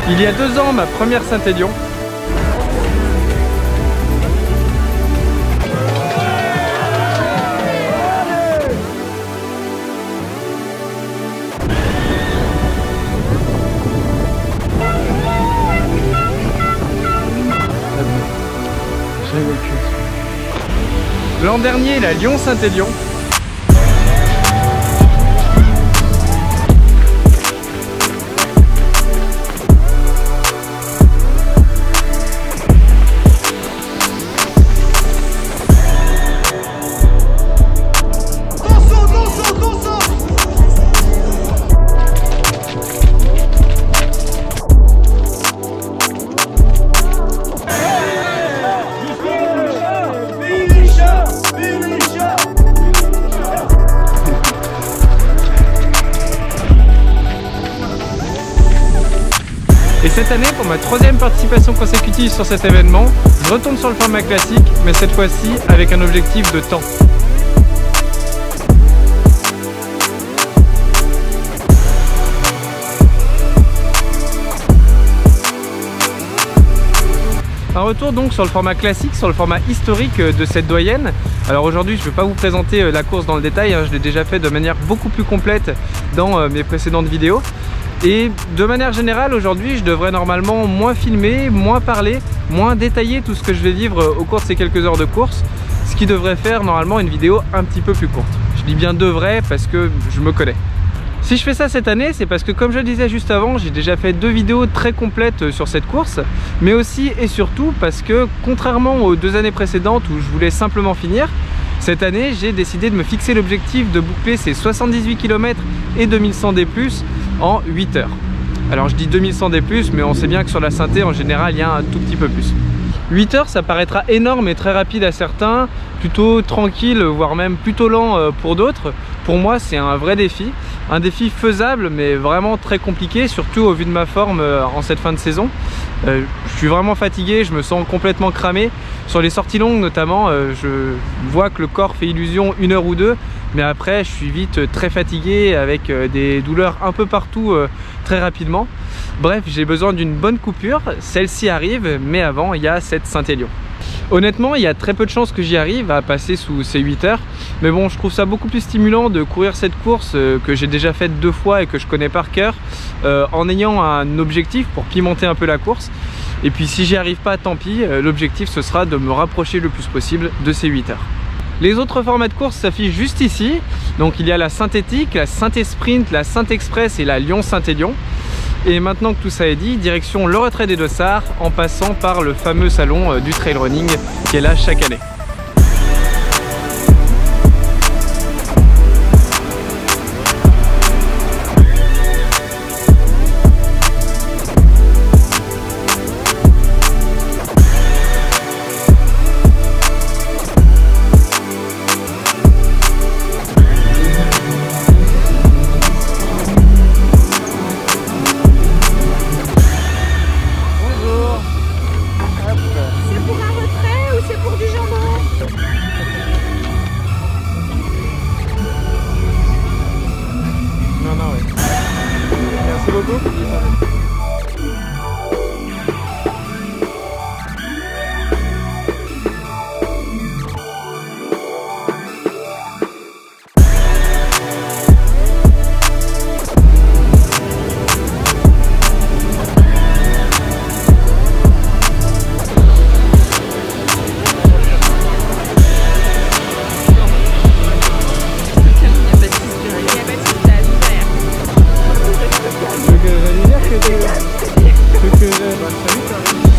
Il y a 2 ans, ma première Saint-Élion. L'an dernier, la Lyon-Saint-Élion. Et cette année, pour ma 3e participation consécutive sur cet événement, je retourne sur le format classique, mais cette fois-ci avec un objectif de temps. Un retour donc sur le format classique, sur le format historique de cette doyenne. Alors aujourd'hui, je ne vais pas vous présenter la course dans le détail, je l'ai déjà fait de manière beaucoup plus complète dans mes précédentes vidéos. Et de manière générale, aujourd'hui, je devrais normalement moins filmer, moins parler, moins détailler tout ce que je vais vivre au cours de ces quelques heures de course, ce qui devrait faire normalement une vidéo un petit peu plus courte. Je dis bien devrait parce que je me connais. Si je fais ça cette année, c'est parce que comme je le disais juste avant, j'ai déjà fait 2 vidéos très complètes sur cette course, mais aussi et surtout parce que contrairement aux 2 années précédentes où je voulais simplement finir, cette année j'ai décidé de me fixer l'objectif de boucler ces 78 km et 2100 D+, en 8 heures. Alors je dis 2100 D+, mais on sait bien que sur la Saint-É en général il y a un tout petit peu plus. 8 heures, ça paraîtra énorme et très rapide à certains, plutôt tranquille, voire même plutôt lent pour d'autres. Pour moi, c'est un vrai défi. Un défi faisable, mais vraiment très compliqué, surtout au vu de ma forme en cette fin de saison. Je suis vraiment fatigué, je me sens complètement cramé. Sur les sorties longues notamment, je vois que le corps fait illusion 1 heure ou 2, mais après je suis vite très fatigué avec des douleurs un peu partout très rapidement. Bref, j'ai besoin d'une bonne coupure, celle-ci arrive, mais avant il y a cette Saint-Élion. Honnêtement, il y a très peu de chances que j'y arrive à passer sous ces 8 heures, mais bon, je trouve ça beaucoup plus stimulant de courir cette course que j'ai déjà faite 2 fois et que je connais par cœur, en ayant un objectif pour pimenter un peu la course. Et puis si j'y arrive pas, tant pis, l'objectif ce sera de me rapprocher le plus possible de ces 8 heures. Les autres formats de course s'affichent juste ici. Donc il y a la synthétique, la Saint-É Sprint, la Saint-É Express et la Lyon-Saint-Élion. Et maintenant que tout ça est dit, direction le retrait des Dossards en passant par le fameux salon du trail running qui est là chaque année.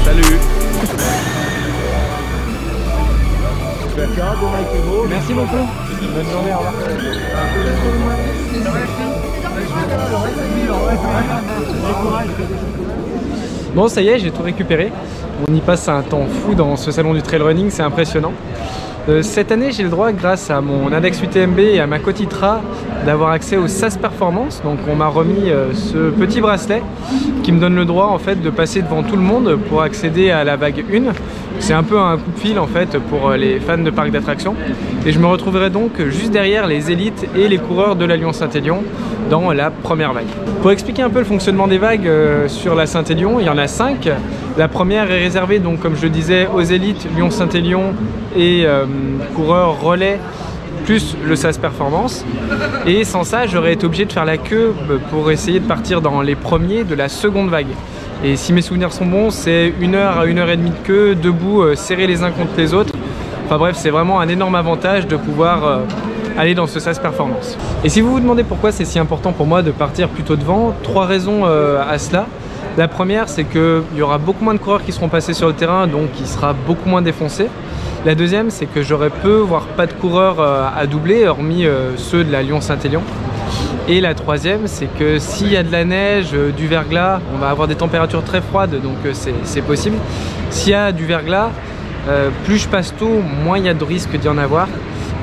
Salut. Merci beaucoup. Bonne journée, au revoir. Bon, ça y est, j'ai tout récupéré. On y passe un temps fou dans ce salon du trail running, c'est impressionnant. Cette année, j'ai le droit, grâce à mon index UTMB et à ma cote ITRA, d'avoir accès au SAS Performance. Donc on m'a remis ce petit bracelet qui me donne le droit en fait de passer devant tout le monde pour accéder à la vague 1. C'est un peu un coup de fil en fait pour les fans de parcs d'attractions. Et je me retrouverai donc juste derrière les élites et les coureurs de la Lyon-Saint-Élion dans la première vague. Pour expliquer un peu le fonctionnement des vagues sur la Saint-Élion, il y en a 5. La première est réservée, donc, comme je le disais, aux élites Lyon-Saint-Élion et coureurs relais plus le SAS Performance. Et sans ça, j'aurais été obligé de faire la queue pour essayer de partir dans les premiers de la seconde vague. Et si mes souvenirs sont bons, c'est 1 heure à 1 heure et demie de queue, debout, serrés les uns contre les autres. Enfin bref, c'est vraiment un énorme avantage de pouvoir aller dans ce SAS Performance. Et si vous vous demandez pourquoi c'est si important pour moi de partir plutôt devant, 3 raisons à cela. La première, c'est qu'il y aura beaucoup moins de coureurs qui seront passés sur le terrain, donc il sera beaucoup moins défoncé. La deuxième, c'est que j'aurai peu, voire pas de coureurs à doubler, hormis ceux de la Lyon-Saint-Élion. Et la troisième, c'est que s'il y a de la neige, du verglas, on va avoir des températures très froides, donc c'est possible. S'il y a du verglas, plus je passe tôt, moins il y a de risque d'y en avoir.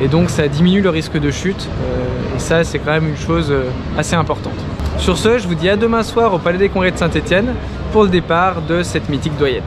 Et donc ça diminue le risque de chute. Et ça, c'est quand même une chose assez importante. Sur ce, je vous dis à demain soir au Palais des Congrès de Saint-Étienne pour le départ de cette mythique doyenne.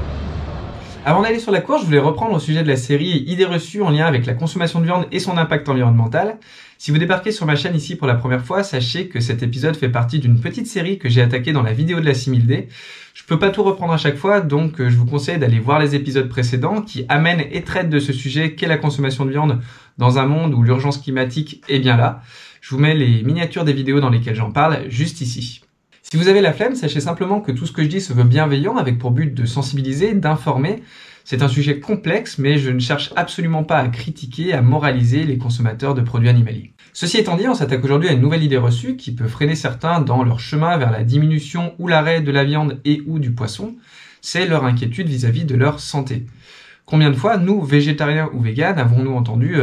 Avant d'aller sur la course, je voulais reprendre au sujet de la série Idées reçues en lien avec la consommation de viande et son impact environnemental. Si vous débarquez sur ma chaîne ici pour la première fois, sachez que cet épisode fait partie d'une petite série que j'ai attaquée dans la vidéo de la 6000D. Je peux pas tout reprendre à chaque fois, donc je vous conseille d'aller voir les épisodes précédents qui amènent et traitent de ce sujet qu'est la consommation de viande dans un monde où l'urgence climatique est bien là. Je vous mets les miniatures des vidéos dans lesquelles j'en parle juste ici. Si vous avez la flemme, sachez simplement que tout ce que je dis se veut bienveillant avec pour but de sensibiliser, d'informer. C'est un sujet complexe, mais je ne cherche absolument pas à critiquer, à moraliser les consommateurs de produits animaliers. Ceci étant dit, on s'attaque aujourd'hui à une nouvelle idée reçue qui peut freiner certains dans leur chemin vers la diminution ou l'arrêt de la viande et ou du poisson. C'est leur inquiétude vis-à-vis de leur santé. Combien de fois, nous, végétariens ou véganes, avons-nous entendu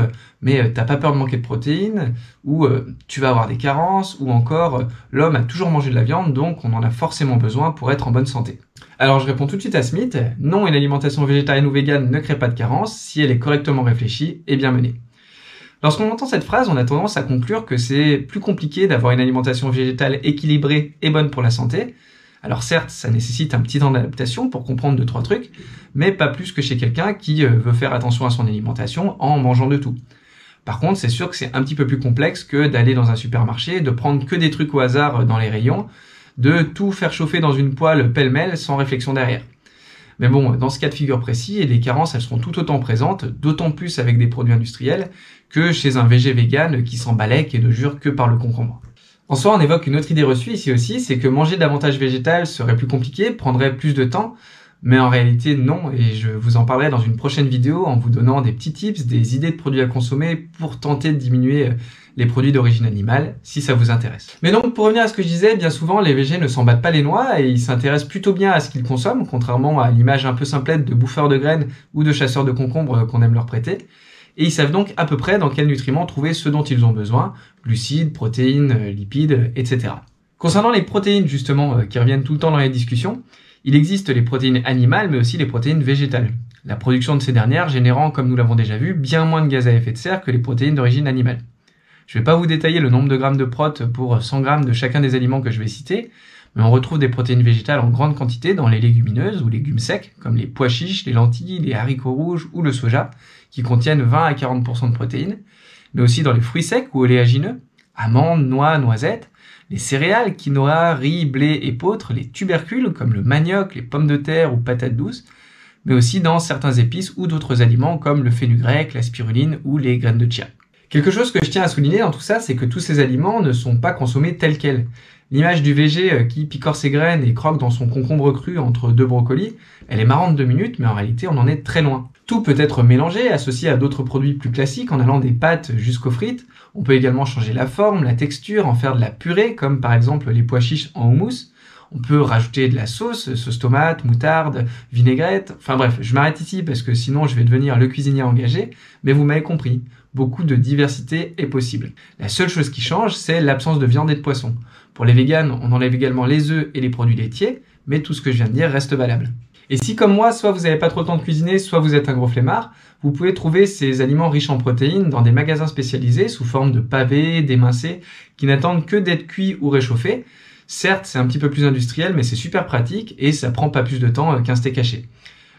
mais t'as pas peur de manquer de protéines, ou tu vas avoir des carences, ou encore l'homme a toujours mangé de la viande, donc on en a forcément besoin pour être en bonne santé. Alors je réponds tout de suite à ce mythe, non, une alimentation végétarienne ou végane ne crée pas de carences si elle est correctement réfléchie et bien menée. Lorsqu'on entend cette phrase, on a tendance à conclure que c'est plus compliqué d'avoir une alimentation végétale équilibrée et bonne pour la santé. Alors certes, ça nécessite un petit temps d'adaptation pour comprendre 2-3 trucs, mais pas plus que chez quelqu'un qui veut faire attention à son alimentation en mangeant de tout. Par contre, c'est sûr que c'est un petit peu plus complexe que d'aller dans un supermarché, de prendre que des trucs au hasard dans les rayons, de tout faire chauffer dans une poêle pêle-mêle sans réflexion derrière. Mais bon, dans ce cas de figure précis, les carences, elles seront tout autant présentes, d'autant plus avec des produits industriels, que chez un végé vegan qui s'en balèque et ne jure que par le concombre. En soi, on évoque une autre idée reçue ici aussi, c'est que manger davantage végétal serait plus compliqué, prendrait plus de temps, mais en réalité non, et je vous en parlerai dans une prochaine vidéo en vous donnant des petits tips, des idées de produits à consommer pour tenter de diminuer les produits d'origine animale, si ça vous intéresse. Mais donc, pour revenir à ce que je disais, bien souvent, les végés ne s'en battent pas les noix et ils s'intéressent plutôt bien à ce qu'ils consomment, contrairement à l'image un peu simplette de bouffeurs de graines ou de chasseurs de concombres qu'on aime leur prêter. Et ils savent donc à peu près dans quels nutriments trouver ce dont ils ont besoin, glucides, protéines, lipides, etc. Concernant les protéines, justement, qui reviennent tout le temps dans les discussions, il existe les protéines animales, mais aussi les protéines végétales. La production de ces dernières générant, comme nous l'avons déjà vu, bien moins de gaz à effet de serre que les protéines d'origine animale. Je ne vais pas vous détailler le nombre de grammes de prot pour 100 grammes de chacun des aliments que je vais citer, mais on retrouve des protéines végétales en grande quantité dans les légumineuses ou légumes secs, comme les pois chiches, les lentilles, les haricots rouges ou le soja, qui contiennent 20 à 40% de protéines, mais aussi dans les fruits secs ou oléagineux, amandes, noix, noisettes, les céréales, quinoa, riz, blé, épeautre, les tubercules comme le manioc, les pommes de terre ou patates douces, mais aussi dans certains épices ou d'autres aliments comme le fenugrec, la spiruline ou les graines de chia. Quelque chose que je tiens à souligner dans tout ça, c'est que tous ces aliments ne sont pas consommés tels quels. L'image du végé qui picore ses graines et croque dans son concombre cru entre 2 brocolis, elle est marrante 2 minutes, mais en réalité on en est très loin. Tout peut être mélangé, associé à d'autres produits plus classiques en allant des pâtes jusqu'aux frites. On peut également changer la forme, la texture, en faire de la purée, comme par exemple les pois chiches en houmous. On peut rajouter de la sauce tomate, moutarde, vinaigrette, enfin bref, je m'arrête ici parce que sinon je vais devenir le cuisinier engagé, mais vous m'avez compris, beaucoup de diversité est possible. La seule chose qui change, c'est l'absence de viande et de poisson. Pour les véganes, on enlève également les œufs et les produits laitiers, mais tout ce que je viens de dire reste valable. Et si comme moi, soit vous n'avez pas trop le temps de cuisiner, soit vous êtes un gros flemmard, vous pouvez trouver ces aliments riches en protéines dans des magasins spécialisés sous forme de pavés, d'émincés, qui n'attendent que d'être cuits ou réchauffés. Certes, c'est un petit peu plus industriel, mais c'est super pratique et ça prend pas plus de temps qu'un steak haché.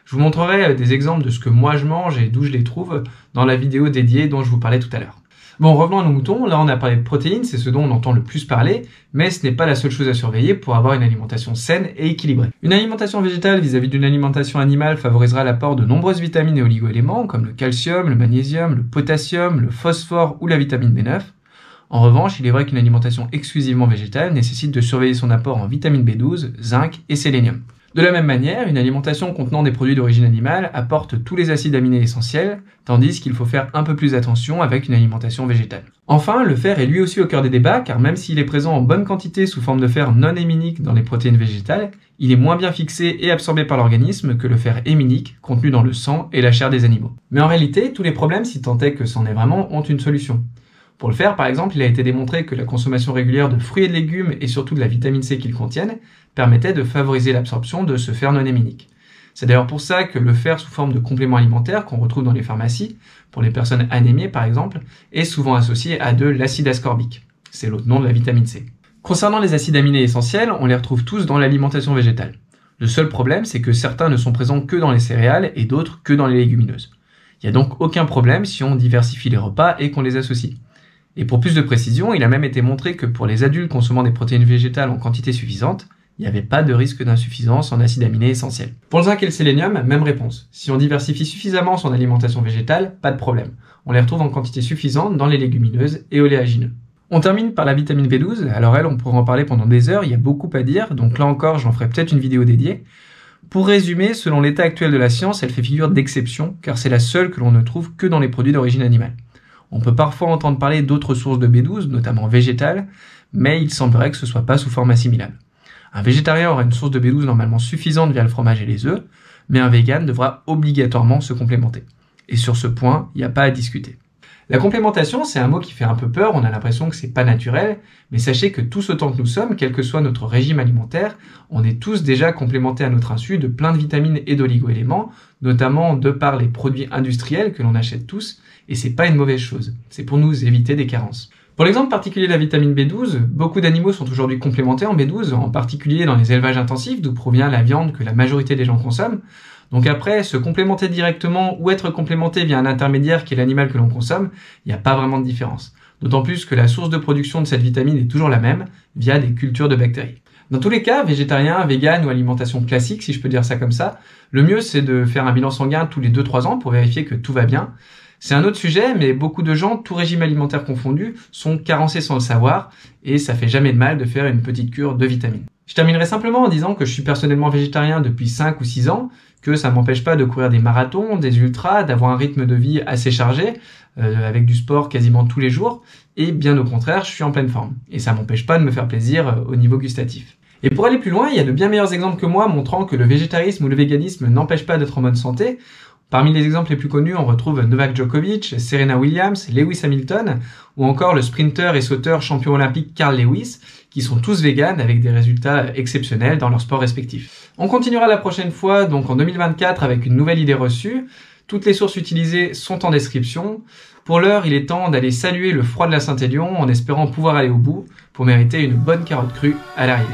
Je vous montrerai des exemples de ce que moi je mange et d'où je les trouve dans la vidéo dédiée dont je vous parlais tout à l'heure. Bon, revenons à nos moutons. Là, on a parlé de protéines, c'est ce dont on entend le plus parler, mais ce n'est pas la seule chose à surveiller pour avoir une alimentation saine et équilibrée. Une alimentation végétale vis-à-vis d'une alimentation animale favorisera l'apport de nombreuses vitamines et oligo-éléments, comme le calcium, le magnésium, le potassium, le phosphore ou la vitamine B9. En revanche, il est vrai qu'une alimentation exclusivement végétale nécessite de surveiller son apport en vitamine B12, zinc et sélénium. De la même manière, une alimentation contenant des produits d'origine animale apporte tous les acides aminés essentiels, tandis qu'il faut faire un peu plus attention avec une alimentation végétale. Enfin, le fer est lui aussi au cœur des débats, car même s'il est présent en bonne quantité sous forme de fer non héminique dans les protéines végétales, il est moins bien fixé et absorbé par l'organisme que le fer héminique contenu dans le sang et la chair des animaux. Mais en réalité, tous les problèmes, si tant est que c'en est vraiment, ont une solution. Pour le fer, par exemple, il a été démontré que la consommation régulière de fruits et de légumes et surtout de la vitamine C qu'ils contiennent permettait de favoriser l'absorption de ce fer non héminique. C'est d'ailleurs pour ça que le fer sous forme de complément alimentaire qu'on retrouve dans les pharmacies, pour les personnes anémiées par exemple, est souvent associé à de l'acide ascorbique. C'est l'autre nom de la vitamine C. Concernant les acides aminés essentiels, on les retrouve tous dans l'alimentation végétale. Le seul problème, c'est que certains ne sont présents que dans les céréales et d'autres que dans les légumineuses. Il n'y a donc aucun problème si on diversifie les repas et qu'on les associe. Et pour plus de précision, il a même été montré que pour les adultes consommant des protéines végétales en quantité suffisante, il n'y avait pas de risque d'insuffisance en acides aminés essentiels. Pour le zinc et le sélénium, même réponse. Si on diversifie suffisamment son alimentation végétale, pas de problème. On les retrouve en quantité suffisante dans les légumineuses et oléagineux. On termine par la vitamine B12. Alors elle, on pourrait en parler pendant des heures, il y a beaucoup à dire, donc là encore, j'en ferai peut-être une vidéo dédiée. Pour résumer, selon l'état actuel de la science, elle fait figure d'exception, car c'est la seule que l'on ne trouve que dans les produits d'origine animale. On peut parfois entendre parler d'autres sources de B12, notamment végétales, mais il semblerait que ce soit pas sous forme assimilable. Un végétarien aura une source de B12 normalement suffisante via le fromage et les œufs, mais un vegan devra obligatoirement se complémenter. Et sur ce point, il n'y a pas à discuter. La complémentation, c'est un mot qui fait un peu peur, on a l'impression que c'est pas naturel, mais sachez que tous autant que nous sommes, quel que soit notre régime alimentaire, on est tous déjà complémentés à notre insu de plein de vitamines et d'oligo-éléments, notamment de par les produits industriels que l'on achète tous, et c'est pas une mauvaise chose, c'est pour nous éviter des carences. Pour l'exemple particulier de la vitamine B12, beaucoup d'animaux sont aujourd'hui complémentés en B12, en particulier dans les élevages intensifs d'où provient la viande que la majorité des gens consomment. Donc après, se complémenter directement ou être complémenté via un intermédiaire qui est l'animal que l'on consomme, il n'y a pas vraiment de différence. D'autant plus que la source de production de cette vitamine est toujours la même, via des cultures de bactéries. Dans tous les cas, végétarien, vegan ou alimentation classique, si je peux dire ça comme ça, le mieux c'est de faire un bilan sanguin tous les 2-3 ans pour vérifier que tout va bien. C'est un autre sujet, mais beaucoup de gens, tout régime alimentaire confondu, sont carencés sans le savoir, et ça fait jamais de mal de faire une petite cure de vitamines. Je terminerai simplement en disant que je suis personnellement végétarien depuis 5 ou 6 ans, que ça m'empêche pas de courir des marathons, des ultras, d'avoir un rythme de vie assez chargé, avec du sport quasiment tous les jours, et bien au contraire, je suis en pleine forme. Et ça m'empêche pas de me faire plaisir au niveau gustatif. Et pour aller plus loin, il y a de bien meilleurs exemples que moi montrant que le végétarisme ou le véganisme n'empêche pas d'être en bonne santé. Parmi les exemples les plus connus, on retrouve Novak Djokovic, Serena Williams, Lewis Hamilton, ou encore le sprinter et sauteur champion olympique Carl Lewis, qui sont tous véganes avec des résultats exceptionnels dans leurs sports respectifs. On continuera la prochaine fois, donc en 2024, avec une nouvelle idée reçue. Toutes les sources utilisées sont en description. Pour l'heure, il est temps d'aller saluer le froid de la Saint-Élion en espérant pouvoir aller au bout pour mériter une bonne carotte crue à l'arrivée.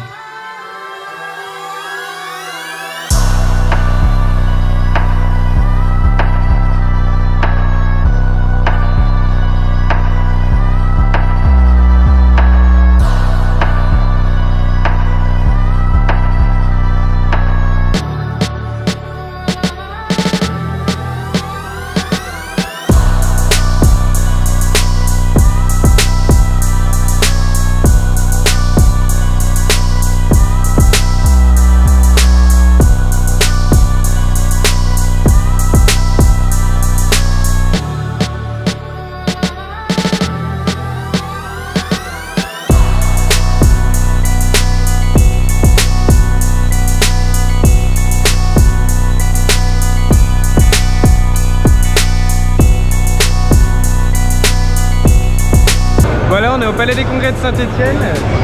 Voilà, on est au Palais des Congrès de Saint-Étienne.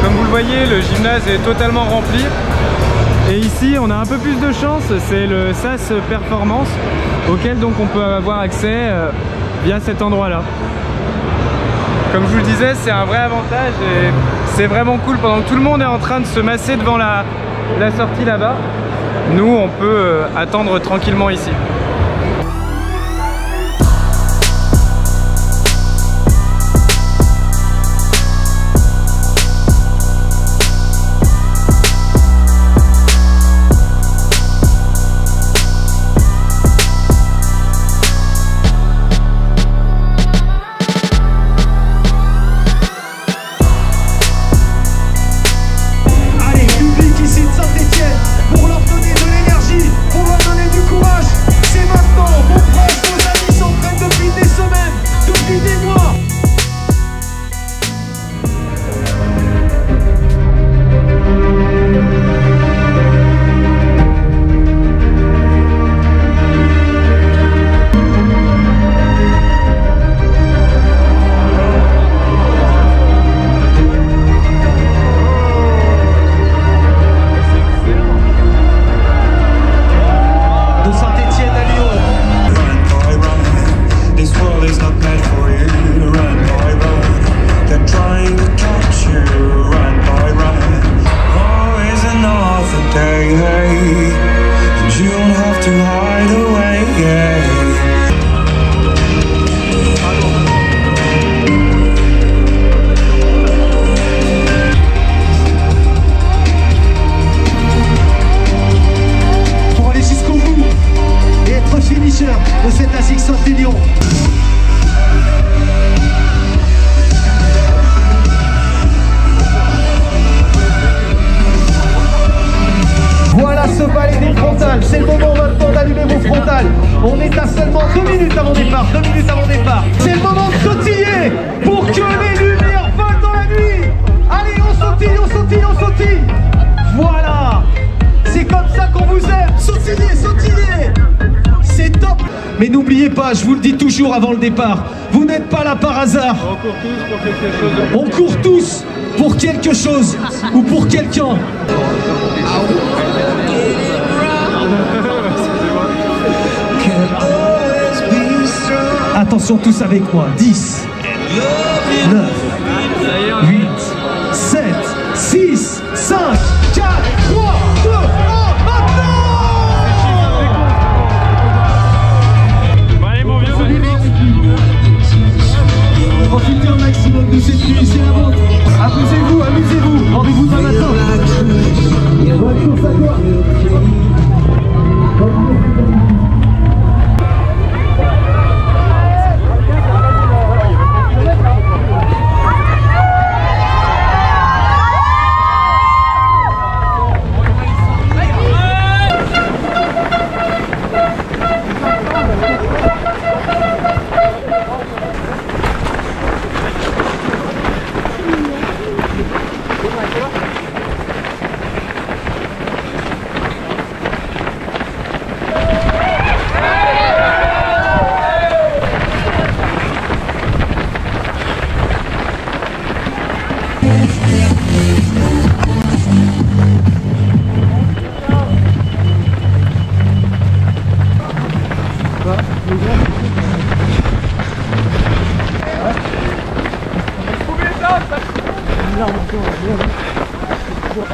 Comme vous le voyez, le gymnase est totalement rempli. Et ici on a un peu plus de chance, c'est le SAS Performance auquel donc on peut avoir accès via cet endroit là. Comme je vous le disais, c'est un vrai avantage et c'est vraiment cool. Pendant que tout le monde est en train de se masser devant la sortie là-bas, nous on peut attendre tranquillement ici. De cette ASICS Saint-Élion. Voilà ce balai des frontales, c'est le moment maintenant d'allumer vos frontales. On est à seulement 2 minutes avant départ, 2 minutes avant départ. C'est le moment de sautiller pour que les lumières volent dans la nuit. Allez, on sautille, on sautille, on sautille. Voilà, c'est comme ça qu'on vous aime. Sautillez, sautillez. C'est top. Mais n'oubliez pas, je vous le dis toujours avant le départ, vous n'êtes pas là par hasard. On court tous pour quelque chose ou pour quelqu'un. Attention tous avec moi. 10, 9, 8, 7, 6, 5, 4, 3, 2, 1, maintenant! Profitez au maximum de cette nuit, c'est la vôtre. Amusez-vous, amusez-vous. Rendez-vous demain matin. Bonne course à toi.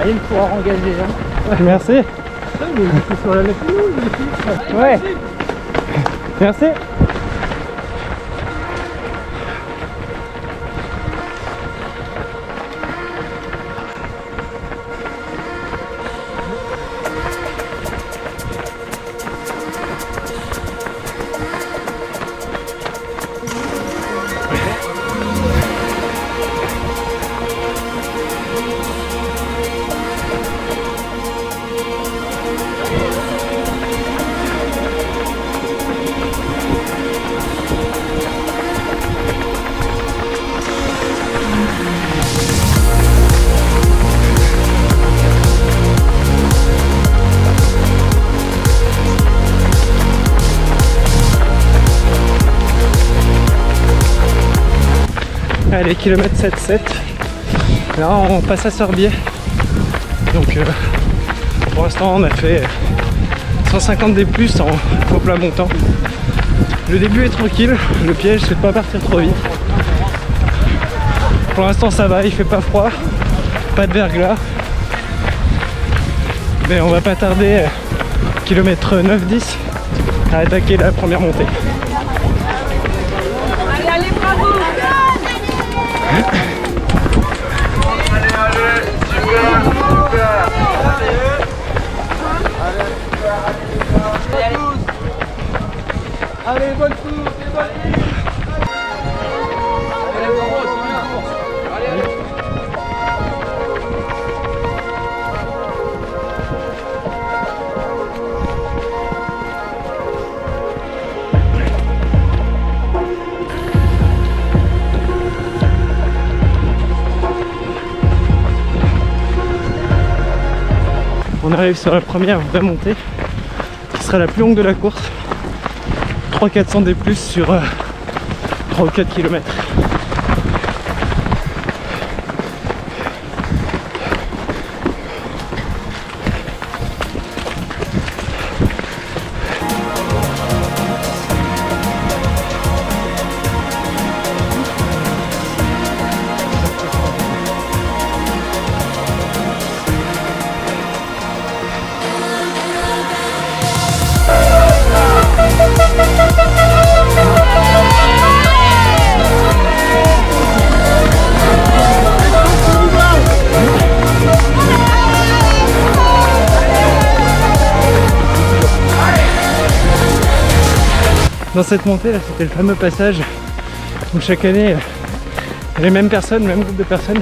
Il faut engager. Hein. Merci. Ouais. Merci. Allez, kilomètre 7-7. Là on passe à Sorbier. Donc Pour l'instant on a fait 150 des plus en faux plat montant. Le début est tranquille, le piège c'est de pas partir trop vite. Pour l'instant ça va, il fait pas froid, pas de verglas. Mais on va pas tarder, kilomètre 9-10, à attaquer la première montée. Allez, allez, bravo! Allez, bonne course, c'est parti! On arrive sur la première vraie montée qui sera la plus longue de la course. 300-400 des plus sur 3 ou 4 km. Dans cette montée là, c'était le fameux passage où chaque année les mêmes personnes, le même groupe de personnes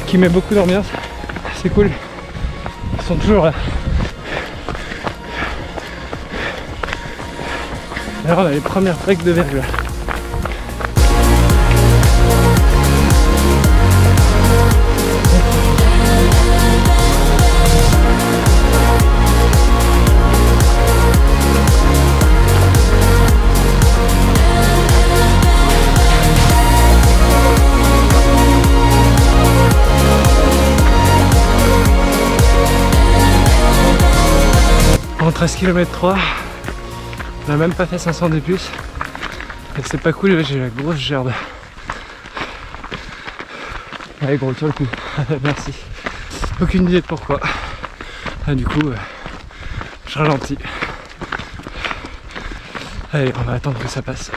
qui met beaucoup d'ambiance. C'est cool, ils sont toujours là. Alors on a les premières plaques de verglas. En 13 km 3, on n'a même pas fait 500 des plus. Et c'est pas cool, j'ai la grosse gerbe. Allez gros, tiens le coup. Merci. Aucune idée de pourquoi. Ah, du coup, je ralentis. Allez, on va attendre que ça passe.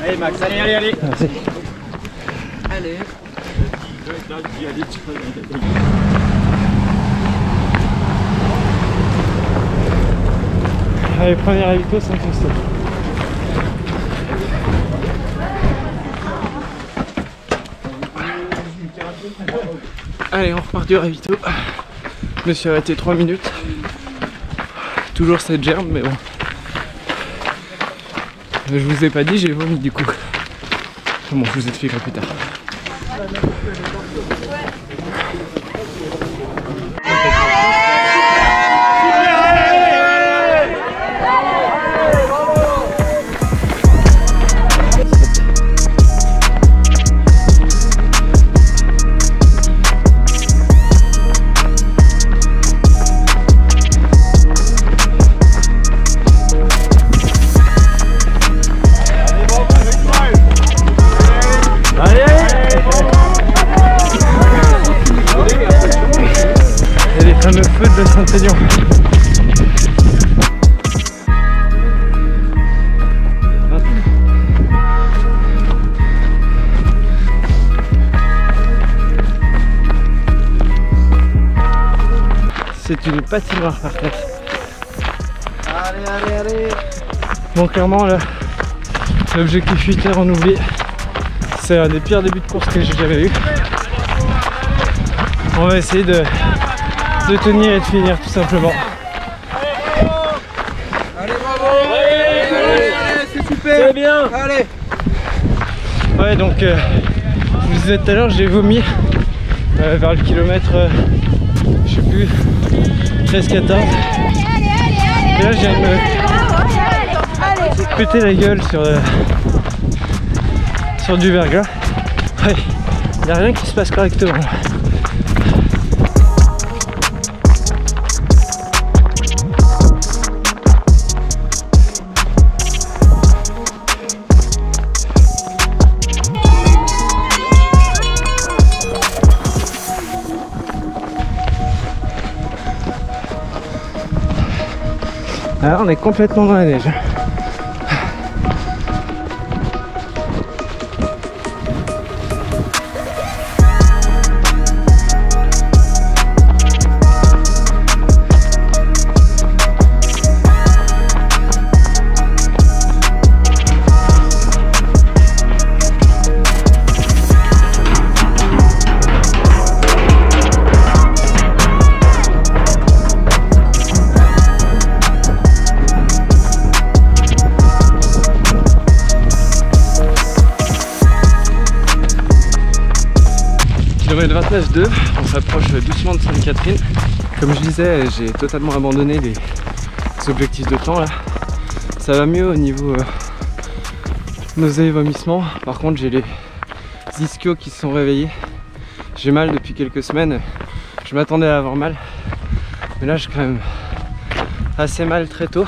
Allez Max, allez, allez, allez. Merci. Allez. Allez, premier ravito, 5 stop. Allez, on repart du ravito. Je me suis arrêté 3 minutes. Toujours cette gerbe, mais bon. Je vous ai pas dit, j'ai vomi du coup. Bon, je vous expliquerai plus tard. Allez, allez. c'est une patinoire par contre. Allez, allez, allez. Bon, clairement là, l'objectif 8 heures on oublie. C'est un des pires débuts de course que j'ai jamais eu. On va essayer de tenir et de finir tout simplement. Allez, bravo. Allez, c'est super. C'est bien. Allez. Ouais, donc je vous disais tout à l'heure, j'ai vomi vers le kilomètre, je sais plus, 13-14. Et là, je viens de me péter la gueule sur du verglas. Ouais, il n'y a rien qui se passe correctement. Alors on est complètement dans la neige. Kilomètre 29,2, on s'approche doucement de Sainte-Catherine. Comme je disais, j'ai totalement abandonné les objectifs de temps là. Ça va mieux au niveau nausées et vomissements. Par contre, j'ai les ischios qui se sont réveillés. J'ai mal depuis quelques semaines. Je m'attendais à avoir mal, mais là j'ai quand même assez mal très tôt.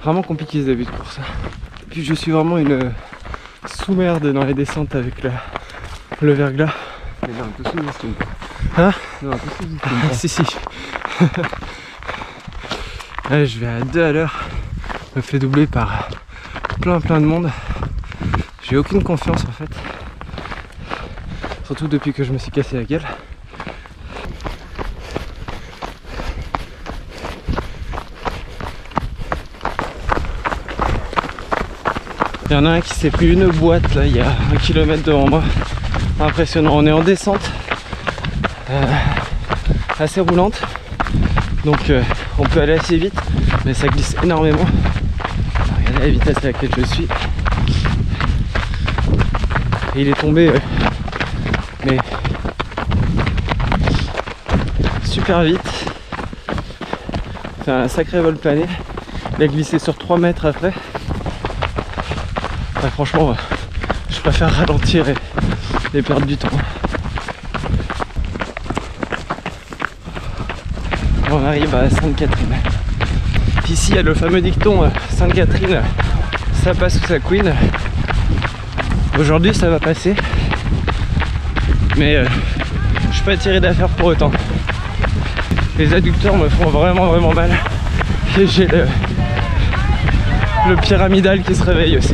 Vraiment compliqué ce début de course. Et puis je suis vraiment une sous-merde dans les descentes avec le verglas. Mais non, un peu sous-estime. Hein? Non, un peu sous-estime. Ah, si si. Allez, je vais à 2 à l'heure. Je me fais doubler par plein de monde. J'ai aucune confiance en fait. Surtout depuis que je me suis cassé la gueule. Il y en a un qui s'est pris une boîte là, il y a 1 km devant moi. Impressionnant, on est en descente assez roulante, donc on peut aller assez vite, mais ça glisse énormément. Regardez la vitesse à laquelle je suis. Et il est tombé mais super vite. C'est un sacré vol plané. Il a glissé sur 3 mètres après. Ouais, franchement, je préfère ralentir et perdre du temps. On arrive à Sainte-Catherine. Ici, il y a le fameux dicton Sainte-Catherine, ça passe ou ça couine. Aujourd'hui, ça va passer, mais je suis pas tiré d'affaire pour autant. Les adducteurs me font vraiment mal et j'ai le pyramidal qui se réveille aussi.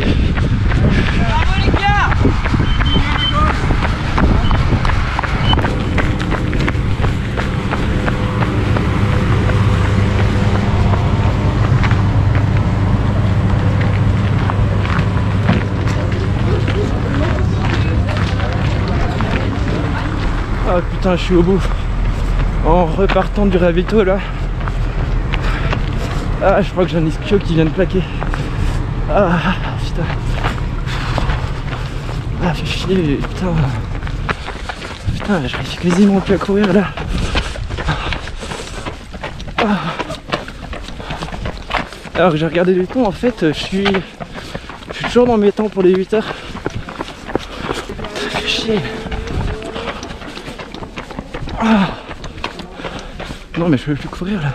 Ah putain, je suis au bout. En repartant du ravito là. Ah, je crois que j'ai un ischio qui vient de plaquer. Ah putain. Ah, fait chier, putain. Putain, j'arrive quasiment plus à courir là. Ah. Alors que j'ai regardé le temps, en fait, je suis toujours dans mes temps pour les 8 heures. Ça fait chier. Ah. Non mais je peux plus courir là.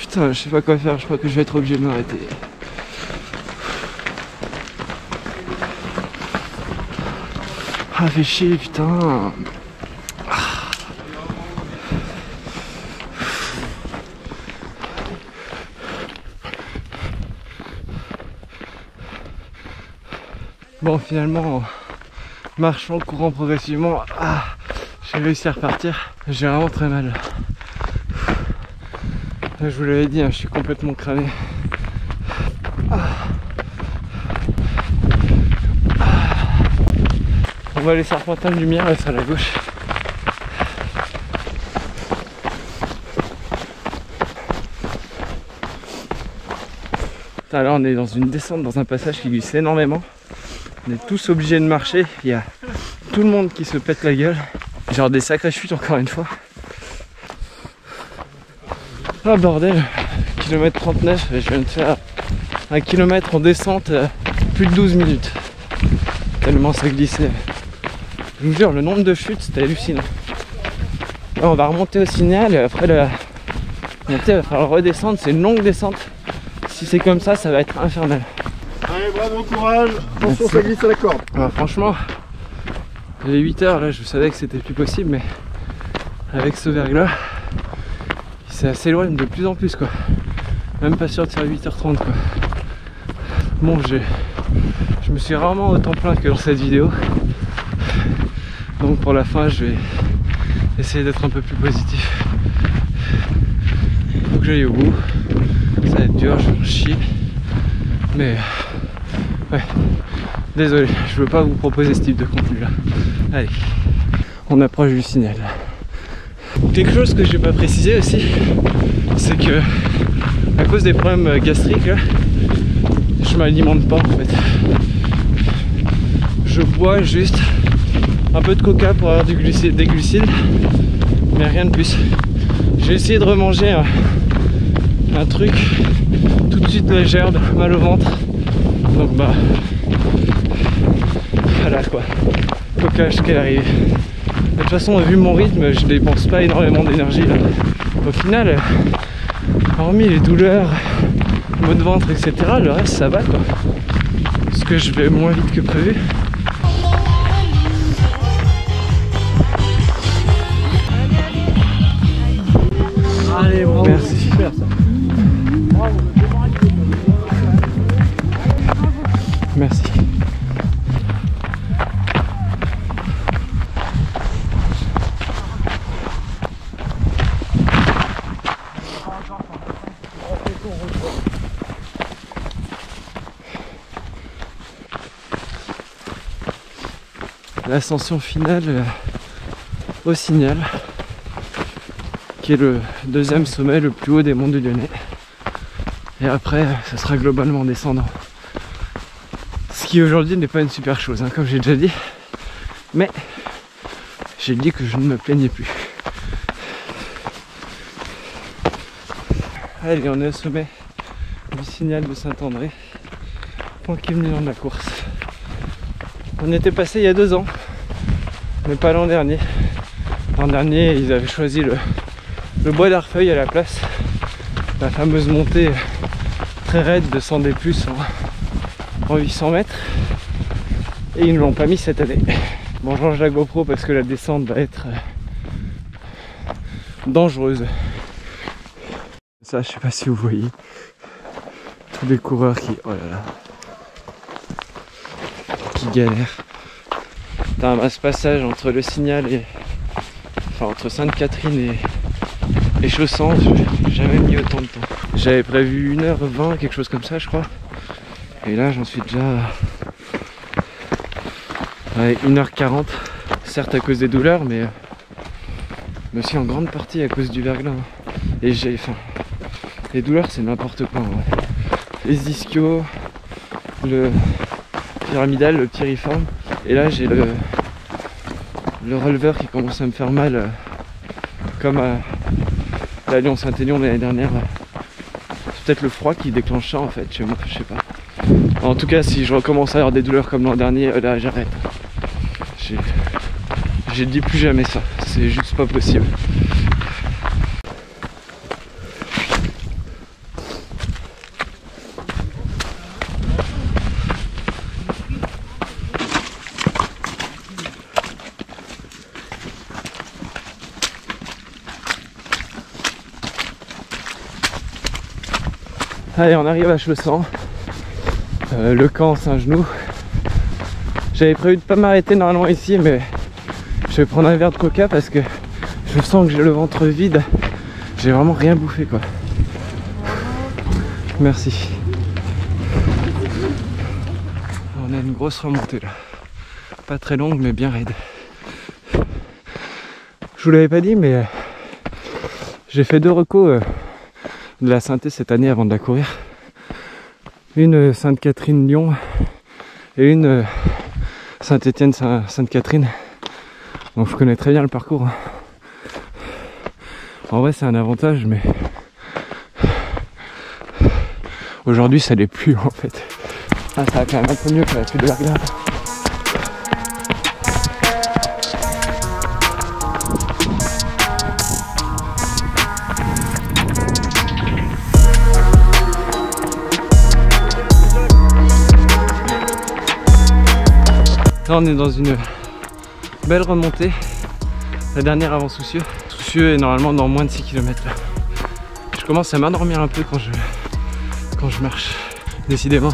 Putain, je sais pas quoi faire, je crois que je vais être obligé de m'arrêter. Ah, fait chier, putain. Bon, finalement, marchant, courant progressivement, J'ai réussi à repartir. J'ai vraiment très mal. Là, je vous l'avais dit, hein, je suis complètement cramé. On va aller Serpentin de Lumière, là, sur la gauche. Là, on est dans une descente, dans un passage qui glisse énormément. On est tous obligés de marcher. Il y a tout le monde qui se pète la gueule. Genre des sacrées chutes encore une fois. Ah bordel, kilomètre 39, je viens de faire 1 kilomètre en descente, plus de 12 minutes. Tellement ça glissait. Je vous jure, le nombre de chutes, c'était hallucinant. Là, on va remonter au Signal et après la montée, il va falloir redescendre. C'est une longue descente. Si c'est comme ça va être infernal. Allez, bravo, courage. Attention, ça glisse à la corde. Alors, franchement, les 8 heures, là, je savais que c'était plus possible, mais avec ce verglas, ça s'éloigne de plus en plus, quoi. Même pas sûr de faire 8h30, quoi. Bon, je me suis rarement autant plaint que dans cette vidéo. Donc pour la fin, je vais essayer d'être un peu plus positif. Faut que j'aille au bout. Ça va être dur, je vais en chier. Mais ouais, désolé, je veux pas vous proposer ce type de contenu là. Allez, on approche du Signal. Quelque chose que j'ai pas précisé aussi, c'est que à cause des problèmes gastriques là, je m'alimente pas en fait. Je bois juste un peu de coca pour avoir des glucides, mais rien de plus. J'ai essayé de remanger un truc tout de suite, là j'ai mal au ventre, donc bah voilà quoi, coca jusqu'à l'arrivée. De toute façon, vu mon rythme, je dépense pas énormément d'énergie là. Au final, hormis les douleurs, maux de ventre, etc., le reste ça va quoi. Parce que je vais moins vite que prévu. Allez, bravo. Merci. Super ça. Bravo. Merci. L'ascension finale au Signal, qui est le deuxième sommet le plus haut des monts du Lyonnais. Et après, ça sera globalement descendant. Ce qui aujourd'hui n'est pas une super chose, hein, comme j'ai déjà dit. Mais j'ai dit que je ne me plaignais plus. Allez, on est au sommet du Signal de Saint-André. Point culminant de la course. On était passé il y a 2 ans, mais pas l'an dernier. L'an dernier, ils avaient choisi le bois d'Arfeuil à la place. La fameuse montée très raide de 100 D+ en 800 mètres. Et ils ne l'ont pas mis cette année. Bon, je range la GoPro parce que la descente va être dangereuse. Ça, je sais pas si vous voyez. Tous les coureurs qui... Oh là là. Qui galèrent. Putain, ce passage entre le Signal et... Enfin, entre Sainte-Catherine et Chaussan, j'ai jamais mis autant de temps. J'avais prévu 1h20, quelque chose comme ça, je crois. Et là, j'en suis déjà... Ouais, 1h40. Certes à cause des douleurs, mais aussi en grande partie à cause du verglas. Et j'ai... Enfin... Les douleurs, c'est n'importe quoi, en vrai. Les ischios, le pyramidal, le piriforme. Et là, j'ai le releveur qui commence à me faire mal, comme à la Lyon-Saint-Élion l'année dernière. C'est peut-être le froid qui déclenche ça en fait chez moi, je sais pas. En tout cas, si je recommence à avoir des douleurs comme l'an dernier, là j'arrête. J'ai dit plus jamais ça, c'est juste pas possible. Allez, on arrive à Chaussan, le camp Saint-Genoux. J'avais prévu de pas m'arrêter normalement ici, mais Je vais prendre un verre de coca parce que je sens que j'ai le ventre vide. J'ai vraiment rien bouffé quoi. Merci. On a une grosse remontée là. Pas très longue mais bien raide. Je vous l'avais pas dit mais j'ai fait 2 recos de la synthé cette année avant de la courir. Une Sainte-Catherine-Lyon et une Saint-Étienne-Sainte-Catherine. Donc je connais très bien le parcours. En vrai c'est un avantage mais aujourd'hui ça l'est plus en fait. Ah, ça va quand même un peu mieux que la pluie de la glace. Là on est dans une belle remontée, la dernière avant Soucieux. Soucieux est normalement dans moins de 6 km là. Je commence à m'endormir un peu quand je marche. Décidément,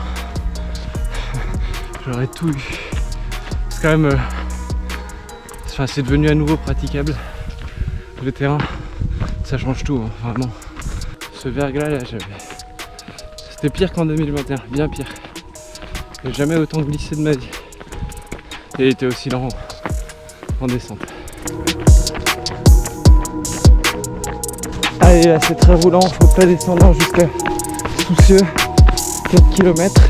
j'aurais tout eu. C'est quand même, enfin, c'est devenu à nouveau praticable. Le terrain, ça change tout, hein, vraiment. Ce verglas là, c'était pire qu'en 2021, bien pire. J'ai jamais autant glissé de ma vie. Et il était aussi lent en descente. Allez là c'est très roulant, faut pas descendre jusqu'à Soucieux, 4 km.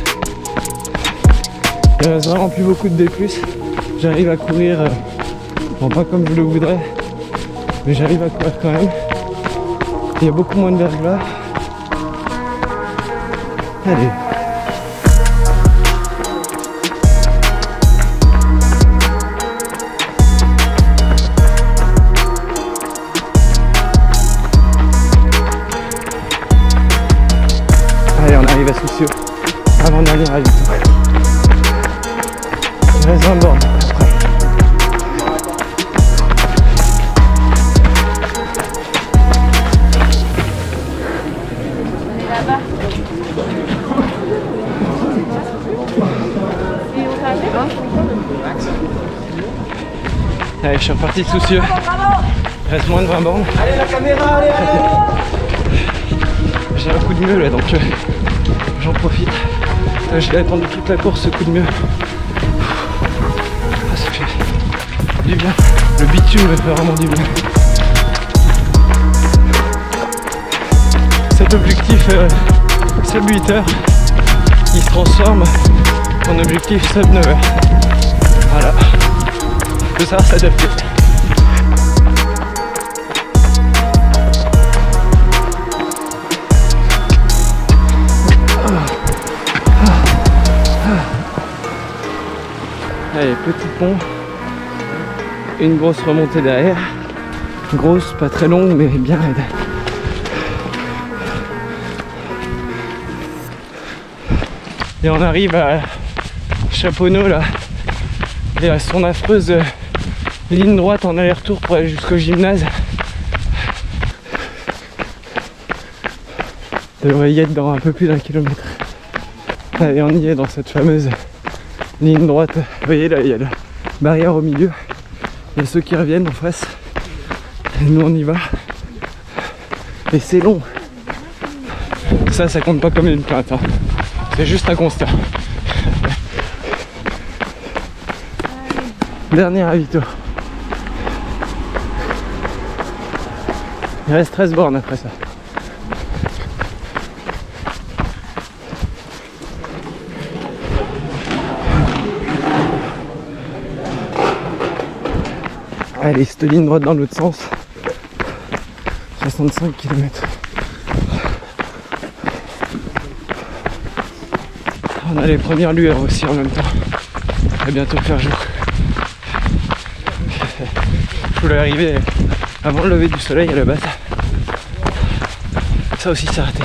Il reste vraiment plus beaucoup de D+. J'arrive à courir, bon pas comme je le voudrais, mais j'arrive à courir quand même. Il y a beaucoup moins de verglas. Allez. Allez, on arrive à Soucieux, avant-dernier ravito. Il reste 20 bornes après. Allez, je suis reparti de Soucieux. Il reste moins de 20 bornes. Allez la caméra, allez, allez. J'ai un coup de mue là donc j'en profite. Je l'ai attendu toute la course ce coup de mue. Ah, ça fait du bien. Le bitume me fait vraiment du bien. Cet objectif sub 8 heures il se transforme en objectif sub 9 heures. Voilà. Faut savoir s'adapter. Allez, petit pont, une grosse remontée derrière, grosse, pas très longue mais bien raide. Et on arrive à Chaponneau là, et à son affreuse ligne droite en aller-retour pour aller jusqu'au gymnase. On devrait y être dans un peu plus d'1 kilomètre. Allez, on y est dans cette fameuse ligne droite. Vous voyez là, il y a la barrière au milieu. Il y a ceux qui reviennent en face. Et nous on y va. Et c'est long. Ça compte pas comme une plainte. Hein. C'est juste un constat. Dernier ravito. Il reste 13 bornes après ça. Allez, cette ligne droite dans l'autre sens. 65 km. On a les premières lueurs aussi en même temps. Ça va bientôt faire jour. Je voulais arriver avant le lever du soleil à la base. Ça aussi c'est raté.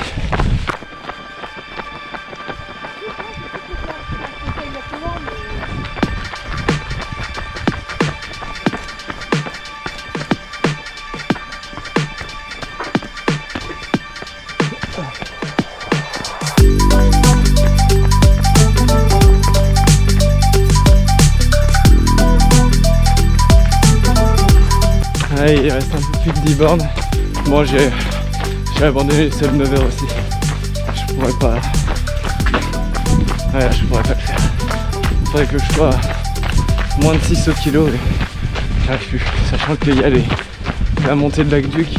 Allez, il reste un peu plus de 10 bornes. Bon, j'ai abandonné le sub 9h aussi. Je pourrais pas. Ouais, je pourrais pas le faire. Il faudrait que je sois à moins de 6 au kilo et j'arrive plus. Sachant qu'il y a la montée de l'Aqueduc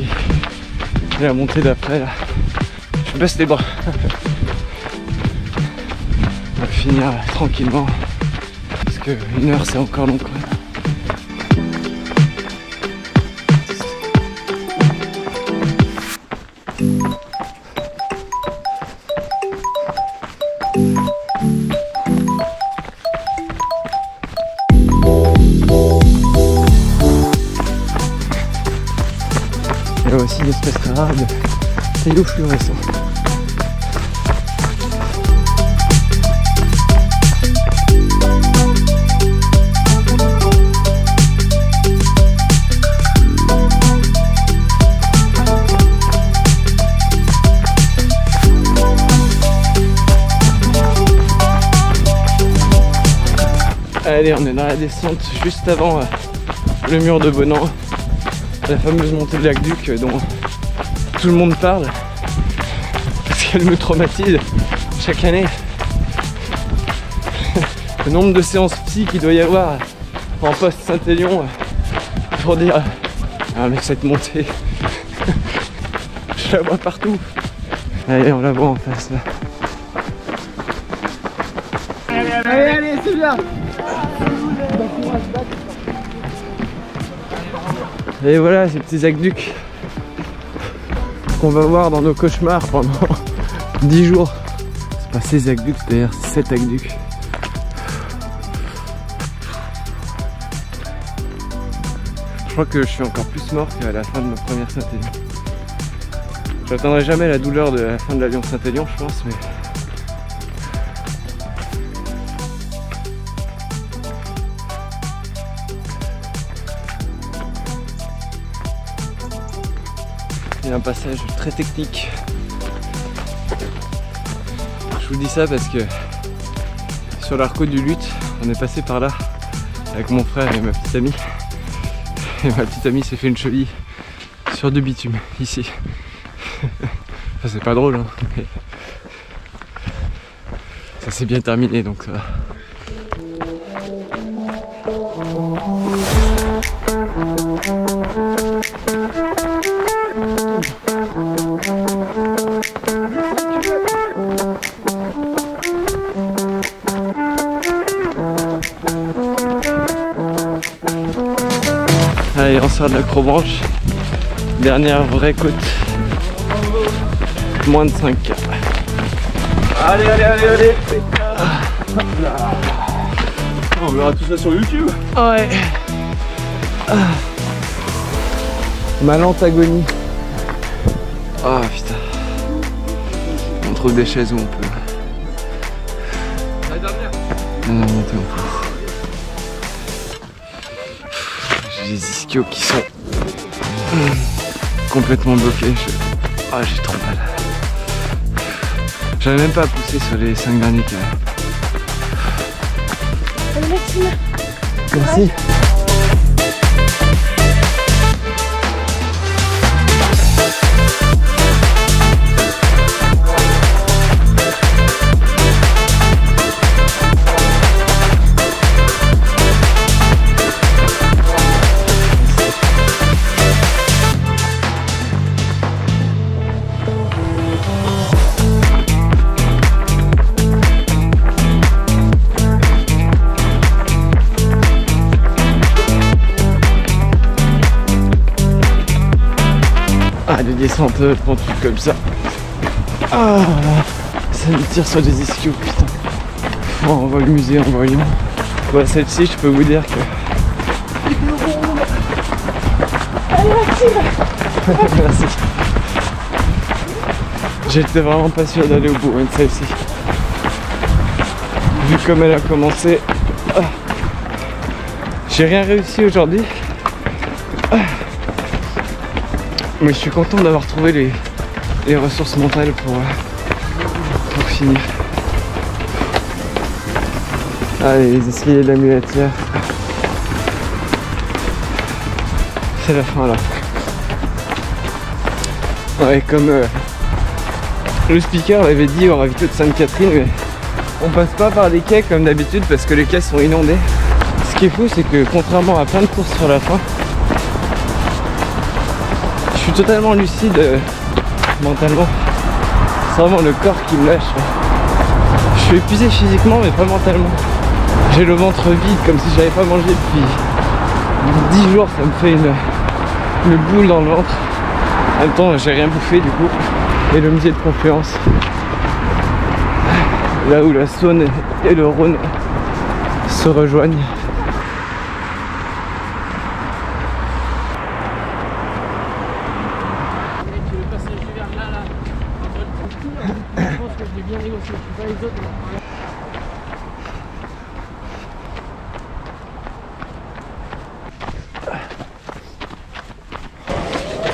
et la montée d'après là. Je baisse les bras. On va finir tranquillement. Parce que 1 heure c'est encore long quand même. Il y a aussi une espèce rare de cailloux fluorescents. Allez, on est dans la descente juste avant le mur de Bonan, la fameuse montée de l'Aqueduc dont tout le monde parle parce qu'elle me traumatise chaque année. Le nombre de séances psy qu'il doit y avoir en post Saint-Élion pour dire ah mais cette montée je la vois partout. Allez, on la voit en face là. Allez, c'est bien. Et voilà ces petits aqueducs qu'on va voir dans nos cauchemars pendant 10 jours. C'est pas ces aqueducs d'ailleurs, c'est 7 aqueducs. Je crois que je suis encore plus mort qu'à la fin de ma première Saint-Élion. J'atteindrai jamais la douleur de la fin de l'avion Saint-Élion je pense, mais il y a un passage très technique. Je vous dis ça parce que sur l'arco du Luth, on est passé par là avec mon frère et ma petite amie. Et ma petite amie s'est fait une cheville sur du bitume, ici. Enfin, c'est pas drôle, hein, mais ça s'est bien terminé donc ça va. Allez, on sort de l'acrobranche. Dernière vraie côte. Moins de 5K. Allez, allez, allez, allez. On verra tout ça sur YouTube. Ouais. Ma lente agonie. Oh putain. On trouve des chaises où on peut. Non, monter en face. J'ai des ischios qui sont complètement bloqués. Ah, j'ai trop mal. J'avais même pas à pousser sur les 5 derniers kilomètres. Merci. Ah, des descentes pentues comme ça. Ah, ça me tire sur des ischios, putain. Oh, on va le musée en voyant. Bon, celle-ci, je peux vous dire que... Allez, Maxime. Merci. J'étais vraiment pas sûr d'aller au bout de celle-ci. Vu comme elle a commencé. Ah. J'ai rien réussi aujourd'hui. Ah. Mais je suis content d'avoir trouvé les ressources mentales pour finir. Allez, les escaliers de la muletière. C'est la fin là. Ouais, comme le speaker l'avait dit au ravito de Sainte-Catherine, mais on passe pas par les quais comme d'habitude parce que les quais sont inondés. Ce qui est fou, c'est que contrairement à plein de courses sur la fin, je suis totalement lucide mentalement. C'est vraiment le corps qui me lâche. Je suis épuisé physiquement mais pas mentalement. J'ai le ventre vide comme si j'avais pas mangé depuis 10 jours, ça me fait une boule dans le ventre. En même temps, j'ai rien bouffé du coup. Et le musée de Confluence, là où la Saône et le Rhône se rejoignent.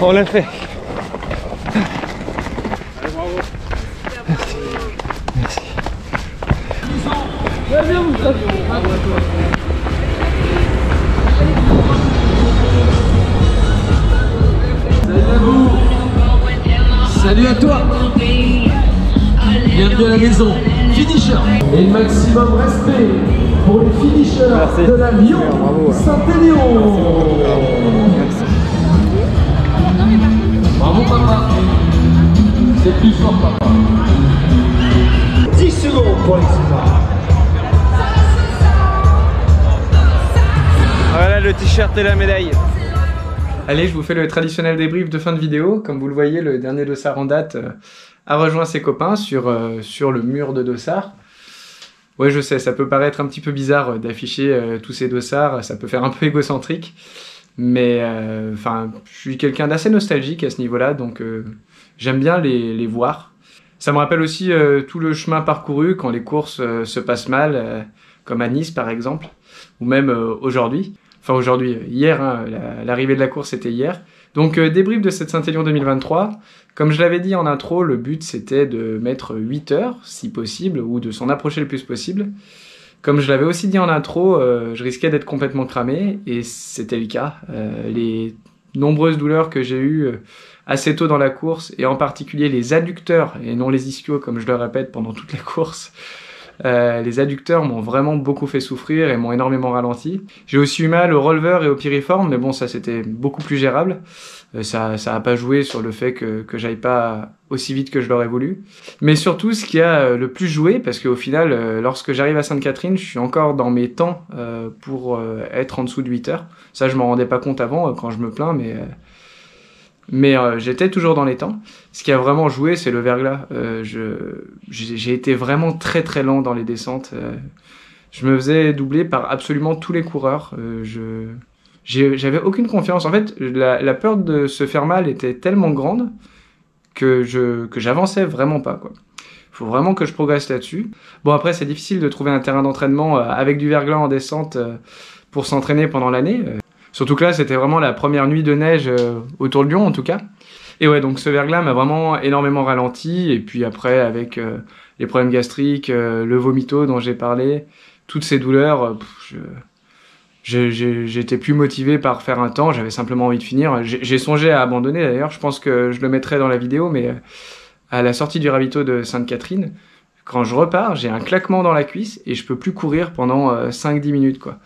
On l'a fait. Salut à toi. Bienvenue à la maison. Finisher. Et le maximum respect pour les finishers de la Lyon Saint-Élion. Bravo papa. C'est plus fort papa. 10 secondes pour l'exploit. Voilà le t-shirt et la médaille. Allez, je vous fais le traditionnel débrief de fin de vidéo. Comme vous le voyez, le dernier dossard en date a rejoint ses copains sur le mur de dossard. Ouais, je sais, ça peut paraître un petit peu bizarre d'afficher tous ces dossards, ça peut faire un peu égocentrique. Mais enfin, je suis quelqu'un d'assez nostalgique à ce niveau-là, donc j'aime bien les voir. Ça me rappelle aussi tout le chemin parcouru quand les courses se passent mal, comme à Nice par exemple, ou même aujourd'hui. Enfin aujourd'hui, hier, hein, l'arrivée de la course c'était hier. Donc débrief de cette Saint-Élion 2023. Comme je l'avais dit en intro, le but c'était de mettre 8 heures, si possible, ou de s'en approcher le plus possible. Comme je l'avais aussi dit en intro, je risquais d'être complètement cramé, et c'était le cas. Les nombreuses douleurs que j'ai eues assez tôt dans la course, et en particulier les adducteurs, et non les ischios comme je le répète pendant toute la course, les adducteurs m'ont vraiment beaucoup fait souffrir et m'ont énormément ralenti. J'ai aussi eu mal au releveur et au piriforme, mais bon, ça c'était beaucoup plus gérable. Ça a pas joué sur le fait que j'aille pas aussi vite que je l'aurais voulu. Mais surtout, ce qui a le plus joué, parce qu'au final, lorsque j'arrive à Sainte-Catherine, je suis encore dans mes temps pour être en dessous de 8 heures. Ça, je m'en rendais pas compte avant quand je me plains, mais j'étais toujours dans les temps. Ce qui a vraiment joué, c'est le verglas. J'ai été vraiment très très lent dans les descentes. Je me faisais doubler par absolument tous les coureurs. J'avais aucune confiance. En fait, la peur de se faire mal était tellement grande que j'avançais vraiment pas, quoi. Faut vraiment que je progresse là-dessus. Bon, après, c'est difficile de trouver un terrain d'entraînement avec du verglas en descente pour s'entraîner pendant l'année. Surtout que là, c'était vraiment la première nuit de neige autour de Lyon, en tout cas. Et ouais, donc ce verglas m'a vraiment énormément ralenti. Et puis après, avec les problèmes gastriques, le vomito dont j'ai parlé, toutes ces douleurs, j'étais plus motivé par faire un temps, j'avais simplement envie de finir. J'ai songé à abandonner d'ailleurs, je pense que je le mettrai dans la vidéo, mais à la sortie du ravito de Sainte-Catherine, quand je repars, j'ai un claquement dans la cuisse et je peux plus courir pendant 5-10 minutes, quoi.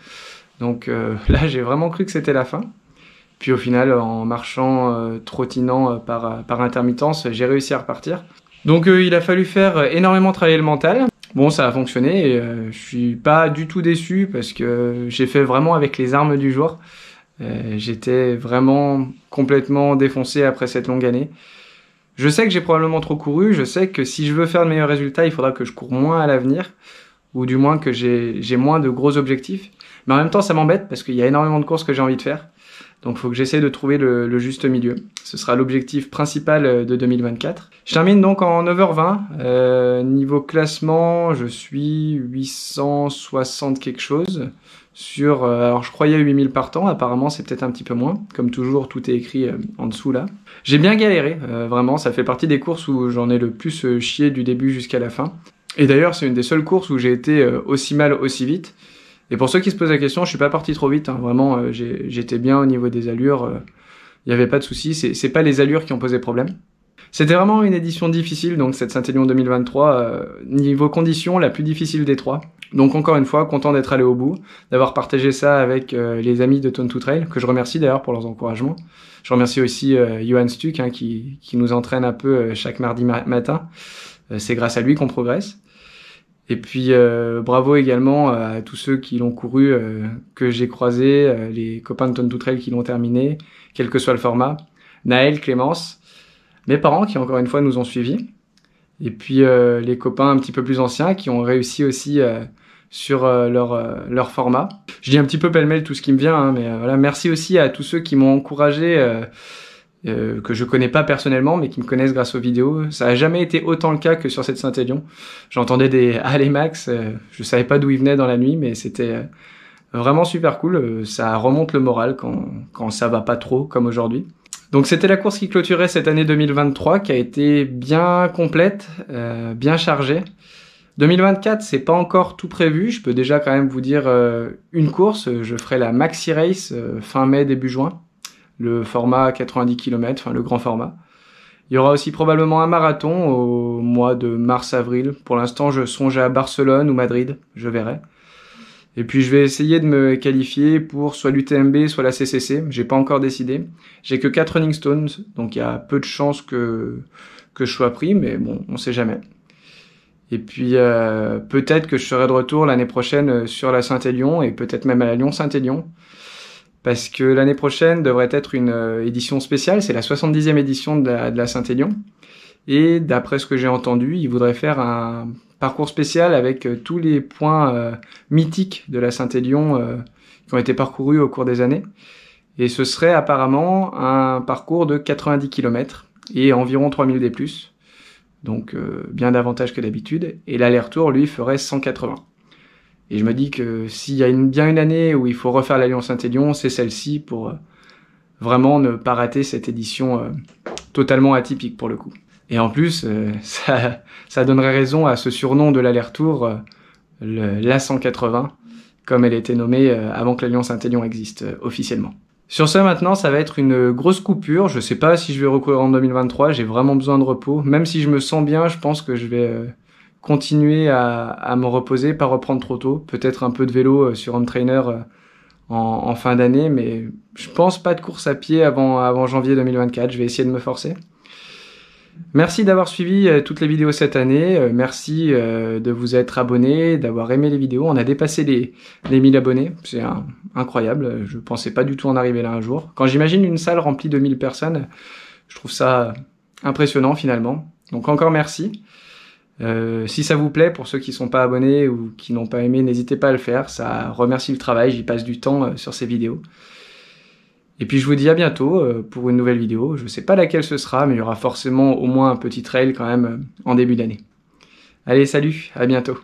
Donc là, j'ai vraiment cru que c'était la fin. Puis au final, en marchant, trottinant par intermittence, j'ai réussi à repartir. Donc il a fallu faire énormément travailler le mental. Bon, ça a fonctionné et je suis pas du tout déçu parce que j'ai fait vraiment avec les armes du jour. J'étais vraiment complètement défoncé après cette longue année. Je sais que j'ai probablement trop couru, je sais que si je veux faire de meilleurs résultats, il faudra que je cours moins à l'avenir, ou du moins que j'ai moins de gros objectifs. Mais en même temps, ça m'embête parce qu'il y a énormément de courses que j'ai envie de faire. Donc il faut que j'essaie de trouver le juste milieu. Ce sera l'objectif principal de 2024. Je termine donc en 9h20. Niveau classement, je suis 860 quelque chose. Alors je croyais 8000 par temps, apparemment c'est peut-être un petit peu moins. Comme toujours, tout est écrit en dessous là. J'ai bien galéré, vraiment, ça fait partie des courses où j'en ai le plus chié du début jusqu'à la fin. Et d'ailleurs, c'est une des seules courses où j'ai été aussi mal, aussi vite. Et pour ceux qui se posent la question, je suis pas parti trop vite, hein. Vraiment, j'étais bien au niveau des allures. il n'y avait pas de souci, c'est pas les allures qui ont posé problème. C'était vraiment une édition difficile, donc cette Saint-Élion 2023, niveau conditions, la plus difficile des trois. Donc encore une fois, content d'être allé au bout, d'avoir partagé ça avec les amis de Tone to Trail, que je remercie d'ailleurs pour leurs encouragements. Je remercie aussi Johan Stuck, hein, qui nous entraîne un peu chaque mardi matin. C'est grâce à lui qu'on progresse. Et puis bravo également à tous ceux qui l'ont couru, que j'ai croisés, les copains de Tone to Trail qui l'ont terminé, quel que soit le format. Naël, Clémence, mes parents qui encore une fois nous ont suivis. Et puis les copains un petit peu plus anciens qui ont réussi aussi sur leur format. Je dis un petit peu pêle-mêle tout ce qui me vient, hein, mais voilà. Merci aussi à tous ceux qui m'ont encouragé, que je connais pas personnellement, mais qui me connaissent grâce aux vidéos. Ça a jamais été autant le cas que sur cette Saint-Élion. J'entendais des allez Max, je savais pas d'où ils venaient dans la nuit, mais c'était vraiment super cool. Ça remonte le moral quand ça va pas trop, comme aujourd'hui. Donc c'était la course qui clôturait cette année 2023, qui a été bien complète, bien chargée. 2024, c'est pas encore tout prévu. Je peux déjà quand même vous dire une course. Je ferai la Maxi Race fin mai, début juin. Le format 90 km, enfin le grand format. Il y aura aussi probablement un marathon au mois de mars-avril. Pour l'instant, je songe à Barcelone ou Madrid, je verrai. Et puis je vais essayer de me qualifier pour soit l'UTMB, soit la CCC. J'ai pas encore décidé. J'ai que 4 running stones, donc il y a peu de chances que je sois pris, mais bon, on sait jamais. Et puis peut-être que je serai de retour l'année prochaine sur la Saint-Élion et peut-être même à la Lyon-Saint-Élion. Parce que l'année prochaine devrait être une édition spéciale, c'est la 70e édition de la Saint-Élion. Et d'après ce que j'ai entendu, ils voudraient faire un parcours spécial avec tous les points mythiques de la Saint-Élion qui ont été parcourus au cours des années. Et ce serait apparemment un parcours de 90 km et environ 3000 D+. Donc bien davantage que d'habitude. Et l'aller-retour, lui, ferait 180. Et je me dis que s'il y a bien une année où il faut refaire la Lyon-Saint-Élion, c'est celle-ci pour vraiment ne pas rater cette édition totalement atypique pour le coup. Et en plus, ça donnerait raison à ce surnom de l'aller-retour, la 180, comme elle était nommée avant que la Lyon-Saint-Élion existe officiellement. Sur ce, maintenant, ça va être une grosse coupure. Je sais pas si je vais recourir en 2023, j'ai vraiment besoin de repos. Même si je me sens bien, je pense que je vais continuer à me reposer, pas reprendre trop tôt. Peut-être un peu de vélo sur home trainer en fin d'année, mais je pense pas de course à pied avant janvier 2024. Je vais essayer de me forcer. Merci d'avoir suivi toutes les vidéos cette année. Merci de vous être abonnés, d'avoir aimé les vidéos. On a dépassé les 1000 abonnés. C'est incroyable. Je pensais pas du tout en arriver là un jour. Quand j'imagine une salle remplie de 1000 personnes, je trouve ça impressionnant finalement. Donc encore merci. Si ça vous plaît, pour ceux qui sont pas abonnés ou qui n'ont pas aimé, n'hésitez pas à le faire. Ça remercie le travail. J'y passe du temps sur ces vidéos. Et puis je vous dis à bientôt pour une nouvelle vidéo. Je sais pas laquelle ce sera, mais il y aura forcément au moins un petit trail quand même en début d'année. Allez, salut, à bientôt.